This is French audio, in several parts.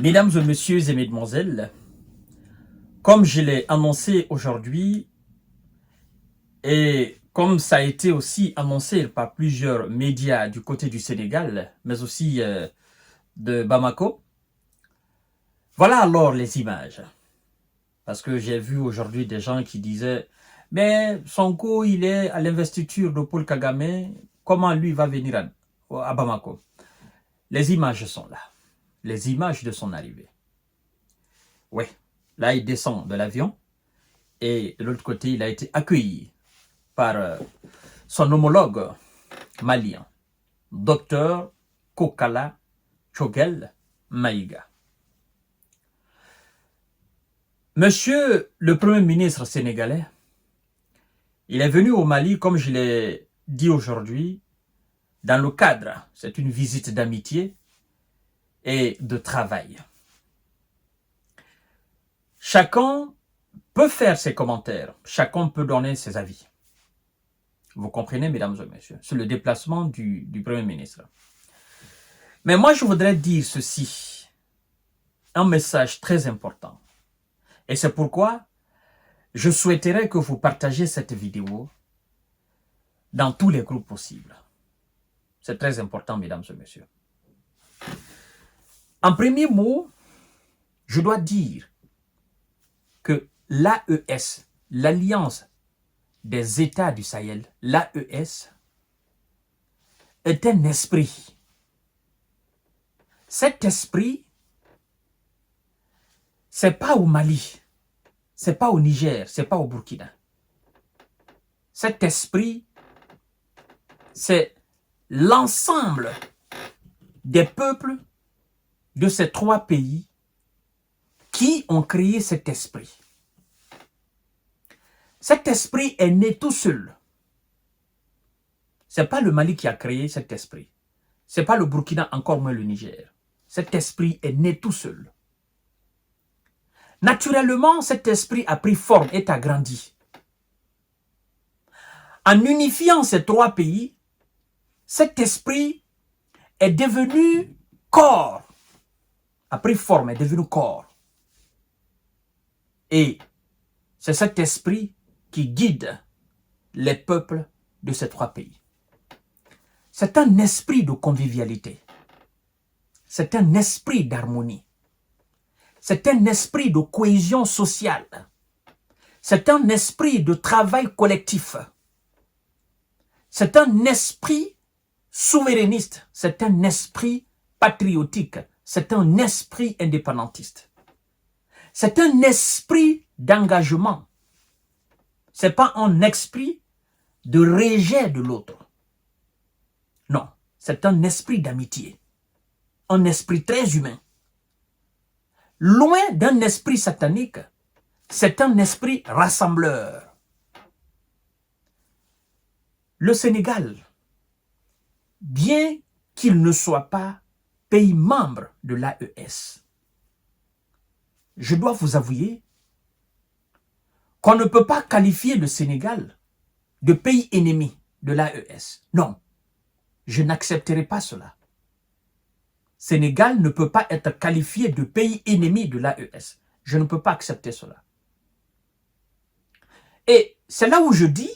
Mesdames et messieurs et mesdemoiselles, comme je l'ai annoncé aujourd'hui et comme ça a été aussi annoncé par plusieurs médias du côté du Sénégal, mais aussi de Bamako, voilà alors les images. Parce que j'ai vu aujourd'hui des gens qui disaient « Mais Sonko, il est à l'investiture de Paul Kagame, comment lui va venir à Bamako ?» Les images sont là, les images de son arrivée. Oui, là il descend de l'avion et de l'autre côté il a été accueilli par son homologue malien, Dr Kokala Chogel Maïga. Monsieur le Premier ministre sénégalais, il est venu au Mali, comme je l'ai dit aujourd'hui, dans le cadre, c'est une visite d'amitié et de travail. Chacun peut faire ses commentaires, chacun peut donner ses avis. Vous comprenez, mesdames et messieurs, sur le déplacement du Premier ministre. Mais moi, je voudrais dire ceci, un message très important. Et c'est pourquoi je souhaiterais que vous partagiez cette vidéo dans tous les groupes possibles. C'est très important, mesdames et messieurs. En premier mot, je dois dire que l'AES, l'Alliance des États du Sahel, l'AES, est un esprit. Cet esprit, c'est pas au Mali, c'est pas au Niger, c'est pas au Burkina. Cet esprit, c'est l'ensemble des peuples de ces trois pays qui ont créé cet esprit. Cet esprit est né tout seul. Ce n'est pas le Mali qui a créé cet esprit. Ce n'est pas le Burkina, encore moins le Niger. Cet esprit est né tout seul. Naturellement, cet esprit a pris forme et a grandi. En unifiant ces trois pays, cet esprit est devenu corps, a pris forme, est devenu corps. Et c'est cet esprit qui guide les peuples de ces trois pays. C'est un esprit de convivialité. C'est un esprit d'harmonie. C'est un esprit de cohésion sociale. C'est un esprit de travail collectif. C'est un esprit souverainiste. C'est un esprit patriotique. C'est un esprit indépendantiste. C'est un esprit d'engagement. Ce n'est pas un esprit de rejet de l'autre. Non, c'est un esprit d'amitié. Un esprit très humain. Loin d'un esprit satanique, c'est un esprit rassembleur. Le Sénégal, bien qu'il ne soit pas pays membre de l'AES, je dois vous avouer qu'on ne peut pas qualifier le Sénégal de pays ennemi de l'AES. Non, je n'accepterai pas cela. Sénégal ne peut pas être qualifié de pays ennemi de l'AES. Je ne peux pas accepter cela. Et c'est là où je dis,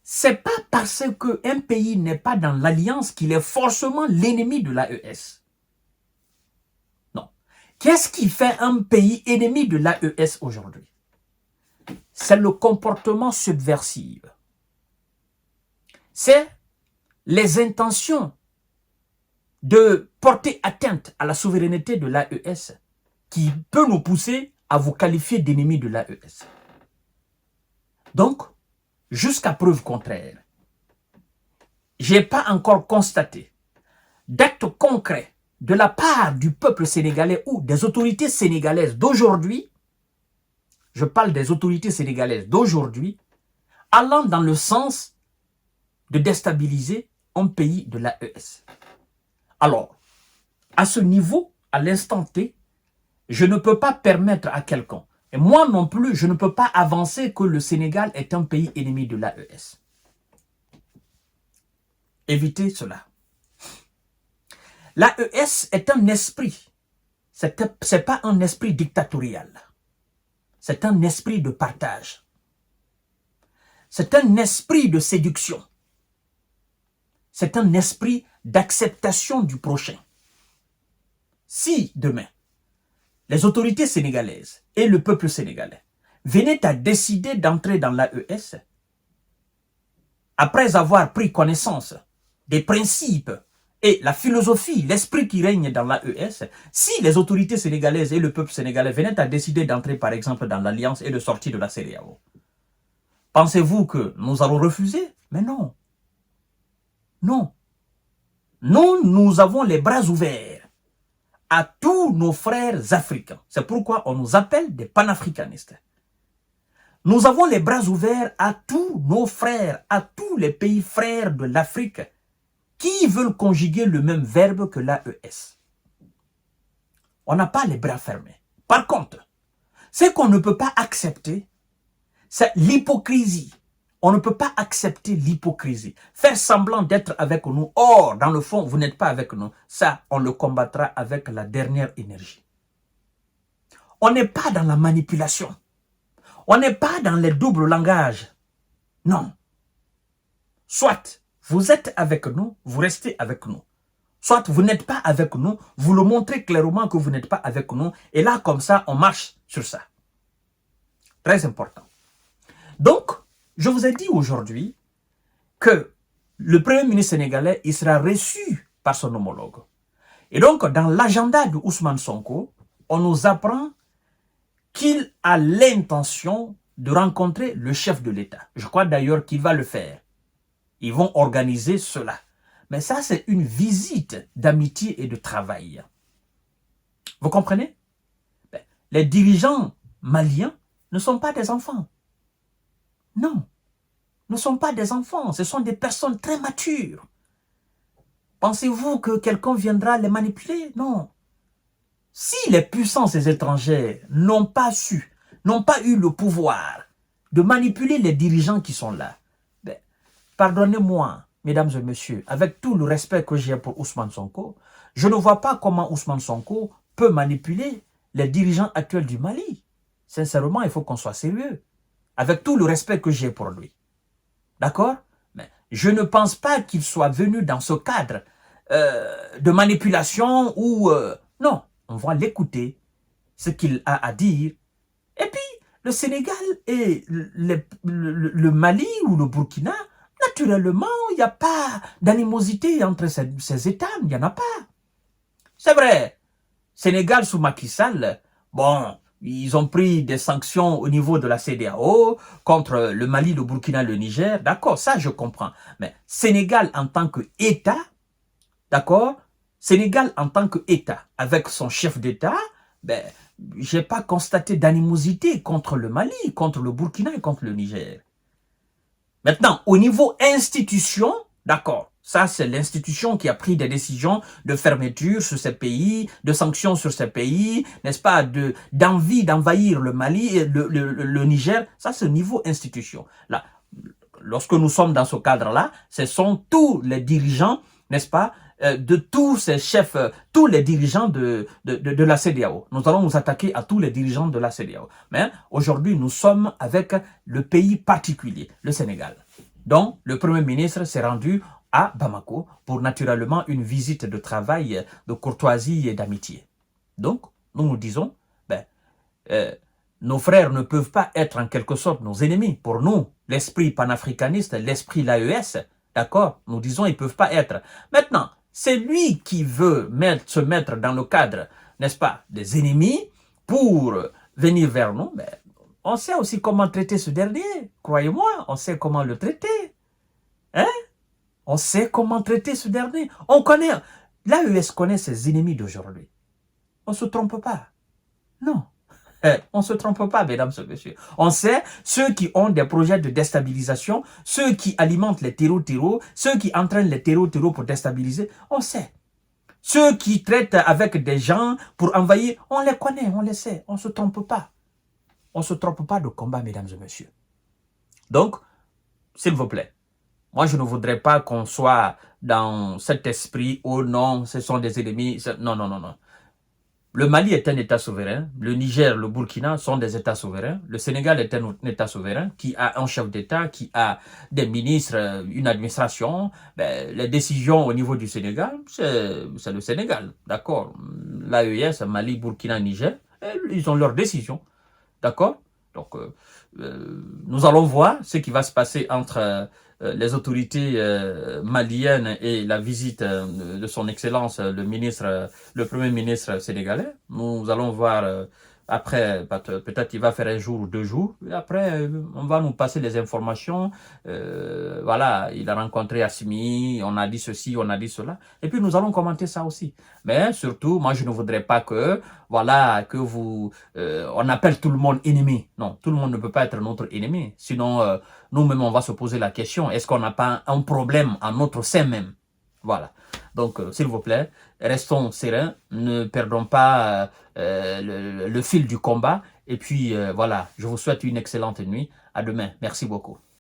c'est pas parce qu'un pays n'est pas dans l'alliance qu'il est forcément l'ennemi de l'AES. Non. Qu'est-ce qui fait un pays ennemi de l'AES aujourd'hui? C'est le comportement subversif. C'est les intentions de porter atteinte à la souveraineté de l'AES qui peut nous pousser à vous qualifier d'ennemis de l'AES. Donc, jusqu'à preuve contraire, je n'ai pas encore constaté d'actes concrets de la part du peuple sénégalais ou des autorités sénégalaises d'aujourd'hui, je parle des autorités sénégalaises d'aujourd'hui, allant dans le sens de déstabiliser un pays de l'AES. Alors, à ce niveau, à l'instant T, je ne peux pas permettre à quelqu'un, et moi non plus, je ne peux pas avancer que le Sénégal est un pays ennemi de l'AES. Évitez cela. L'AES est un esprit c'est pas un esprit dictatorial. C'est un esprit de partage. C'est un esprit de séduction. C'est un esprit d'acceptation du prochain. Si demain, les autorités sénégalaises et le peuple sénégalais venaient à décider d'entrer dans l'AES, après avoir pris connaissance des principes et la philosophie, l'esprit qui règne dans l'AES, si les autorités sénégalaises et le peuple sénégalais venaient à décider d'entrer par exemple dans l'Alliance et de sortir de la CEDEAO, pensez-vous que nous allons refuser? Mais non. Non. Nous avons les bras ouverts à tous nos frères africains. C'est pourquoi on nous appelle des panafricanistes. Nous avons les bras ouverts à tous nos frères, à tous les pays frères de l'Afrique qui veulent conjuguer le même verbe que l'AES. On n'a pas les bras fermés. Par contre, ce qu'on ne peut pas accepter, c'est l'hypocrisie. On ne peut pas accepter l'hypocrisie. Faire semblant d'être avec nous. Or, dans le fond, vous n'êtes pas avec nous. Ça, on le combattra avec la dernière énergie. On n'est pas dans la manipulation. On n'est pas dans les doubles langages. Non. Soit vous êtes avec nous, vous restez avec nous. Soit vous n'êtes pas avec nous, vous le montrez clairement que vous n'êtes pas avec nous. Et là, comme ça, on marche sur ça. Très important. Donc, je vous ai dit aujourd'hui que le Premier ministre sénégalais, il sera reçu par son homologue. Et donc, dans l'agenda de Ousmane Sonko, on nous apprend qu'il a l'intention de rencontrer le chef de l'État. Je crois d'ailleurs qu'il va le faire. Ils vont organiser cela. Mais ça, c'est une visite d'amitié et de travail. Vous comprenez? Les dirigeants maliens ne sont pas des enfants. Non, ne sont pas des enfants. Ce sont des personnes très matures. Pensez-vous que quelqu'un viendra les manipuler? Non. Si les puissances étrangères n'ont pas su, n'ont pas eu le pouvoir de manipuler les dirigeants qui sont là, ben, pardonnez-moi, mesdames et messieurs, avec tout le respect que j'ai pour Ousmane Sonko, je ne vois pas comment Ousmane Sonko peut manipuler les dirigeants actuels du Mali. Sincèrement, il faut qu'on soit sérieux. Avec tout le respect que j'ai pour lui. D'accord? Mais je ne pense pas qu'il soit venu dans ce cadre de manipulation ou... non, on va l'écouter, ce qu'il a à dire. Et puis, le Sénégal et le Mali ou le Burkina, naturellement, il n'y a pas d'animosité entre ces États, il n'y en a pas. C'est vrai, Sénégal sous Macky Sall, bon... Ils ont pris des sanctions au niveau de la CEDEAO contre le Mali, le Burkina, le Niger. D'accord, ça je comprends. Mais Sénégal en tant qu'État, d'accord, Sénégal en tant qu'État, avec son chef d'État, ben, je n'ai pas constaté d'animosité contre le Mali, contre le Burkina et contre le Niger. Maintenant, au niveau institution, d'accord, ça c'est l'institution qui a pris des décisions de fermeture sur ces pays, de sanctions sur ces pays, n'est-ce pas, d'envie d'envahir le Mali et le Niger. Ça c'est au niveau institution. Là, lorsque nous sommes dans ce cadre-là, ce sont tous les dirigeants, n'est-ce pas, de tous ces chefs, tous les dirigeants de la CEDEAO. Nous allons nous attaquer à tous les dirigeants de la CEDEAO. Mais aujourd'hui, nous sommes avec le pays particulier, le Sénégal. Donc, le Premier ministre s'est rendu à Bamako pour naturellement une visite de travail, de courtoisie et d'amitié. Donc, nous nous disons, ben, nos frères ne peuvent pas être en quelque sorte nos ennemis. Pour nous, l'esprit panafricaniste, l'esprit l'AES, d'accord, nous disons ils ne peuvent pas être. Maintenant, c'est lui qui veut se mettre dans le cadre, n'est-ce pas, des ennemis pour venir vers nous. Ben, on sait aussi comment traiter ce dernier, croyez-moi, on sait comment le traiter. Hein? On sait comment traiter ce dernier. On connaît, l'AES connaît ses ennemis d'aujourd'hui. On ne se trompe pas. Non. On ne se trompe pas, mesdames et messieurs. On sait ceux qui ont des projets de déstabilisation, ceux qui alimentent les terreaux, ceux qui entraînent les terreaux pour déstabiliser. On sait. Ceux qui traitent avec des gens pour envahir, on les connaît, on les sait. On ne se trompe pas. On ne se trompe pas de combat, mesdames et messieurs. Donc, s'il vous plaît, moi, je ne voudrais pas qu'on soit dans cet esprit, oh non, ce sont des ennemis. Non, non, non, non. Le Mali est un État souverain, le Niger, le Burkina sont des États souverains, le Sénégal est un État souverain qui a un chef d'État, qui a des ministres, une administration. Ben, les décisions au niveau du Sénégal, c'est le Sénégal, d'accord. L'AES, Mali, Burkina, Niger, ils ont leurs décisions, d'accord. Donc, nous allons voir ce qui va se passer entre les autorités maliennes et la visite de son Excellence, le Premier ministre sénégalais. Nous allons voir après, peut-être il va faire un jour ou 2 jours. Et après, on va nous passer les informations. Voilà, il a rencontré Assimi, on a dit ceci, on a dit cela. Et puis nous allons commenter ça aussi. Mais surtout, moi je ne voudrais pas que, voilà, que on appelle tout le monde ennemi. Non, tout le monde ne peut pas être notre ennemi. Sinon, nous-mêmes, on va se poser la question, est-ce qu'on n'a pas un problème en notre sein même? Voilà. Donc, s'il vous plaît, restons sereins, ne perdons pas le fil du combat. Et puis, voilà, je vous souhaite une excellente nuit. À demain. Merci beaucoup.